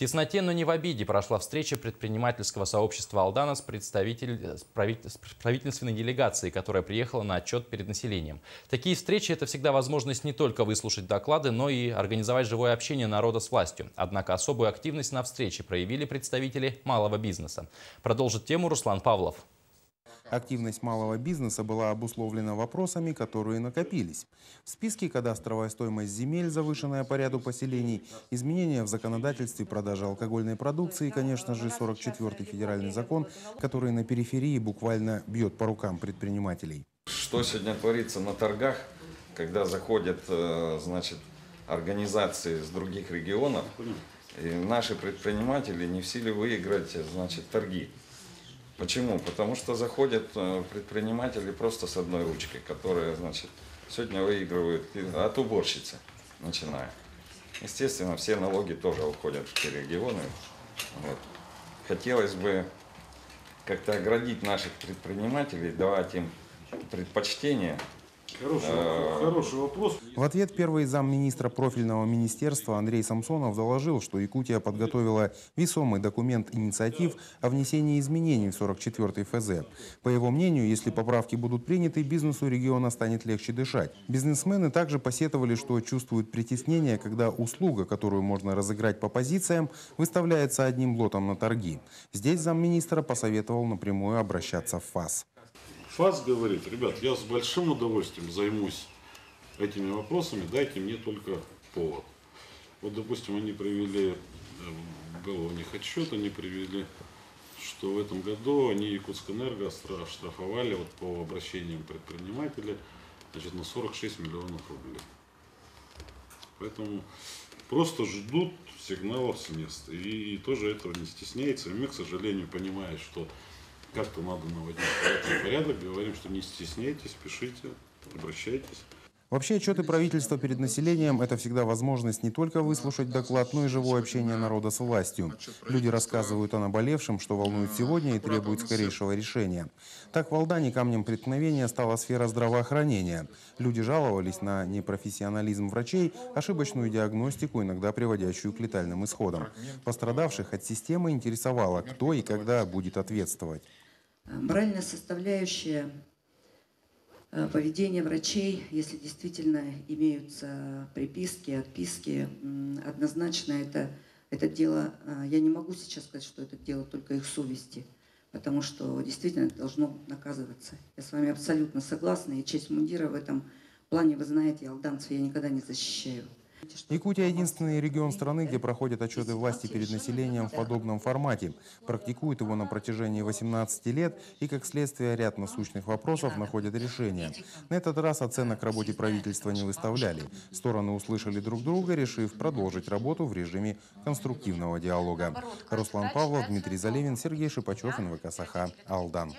тесноте, но не в обиде прошла встреча предпринимательского сообщества Алдана с правительственной делегацией, которая приехала на отчет перед населением. Такие встречи – это всегда возможность не только выслушать доклады, но и организовать живое общение народа с властью. Однако особую активность на встрече проявили представители малого бизнеса. Продолжит тему Руслан Павлов. Активность малого бизнеса была обусловлена вопросами, которые накопились. В списке кадастровая стоимость земель, завышенная по ряду поселений, изменения в законодательстве продажи алкогольной продукции и, конечно же, 44-й федеральный закон, который на периферии буквально бьет по рукам предпринимателей. Что сегодня творится на торгах, когда заходят, организации с других регионов, и наши предприниматели не в силе выиграть, торги. Почему? Потому что заходят предприниматели просто с одной ручкой, которые, сегодня выигрывают от уборщицы, начиная. Естественно, все налоги тоже уходят в те регионы. Вот. Хотелось бы как-то оградить наших предпринимателей, давать им предпочтение. Хороший вопрос. В ответ первый замминистра профильного министерства Андрей Самсонов доложил, что Якутия подготовила весомый документ инициатив о внесении изменений в 44-й ФЗ. По его мнению, если поправки будут приняты, бизнесу региона станет легче дышать. Бизнесмены также посетовали, что чувствуют притеснение, когда услуга, которую можно разыграть по позициям, выставляется одним лотом на торги. Здесь замминистра посоветовал напрямую обращаться в ФАС. ФАС говорит: ребят, я с большим удовольствием займусь этими вопросами, дайте мне только повод. Вот, допустим, они привели, был у них отчет, они привели, что в этом году они Якутскэнерго оштрафовали по обращениям предпринимателей на 46 миллионов рублей. Поэтому просто ждут сигналов с места. И тоже этого не стесняется. И мы, к сожалению, понимая, что как-то надо наводить порядок, говорим, что не стесняйтесь, пишите, обращайтесь. Вообще, отчеты правительства перед населением – это всегда возможность не только выслушать доклад, но и живое общение народа с властью. Люди рассказывают о наболевшем, что волнует сегодня и требует скорейшего решения. Так в Алдане камнем преткновения стала сфера здравоохранения. Люди жаловались на непрофессионализм врачей, ошибочную диагностику, иногда приводящую к летальным исходам. Пострадавших от системы интересовало, кто и когда будет ответствовать. Моральная составляющая поведение врачей, если действительно имеются приписки, отписки, однозначно это дело, я не могу сейчас сказать, что это дело только их совести, потому что действительно это должно наказываться. Я с вами абсолютно согласна, и честь мундира в этом плане, вы знаете, алданцев я никогда не защищаю. Якутия – единственный регион страны, где проходят отчеты власти перед населением в подобном формате. Практикуют его на протяжении 18 лет и, как следствие, ряд насущных вопросов находят решение. На этот раз оценок работе правительства не выставляли. Стороны услышали друг друга, решив продолжить работу в режиме конструктивного диалога. Руслан Павлов, Дмитрий Залевин, Сергей Шипачев, НВК Саха, Алдан.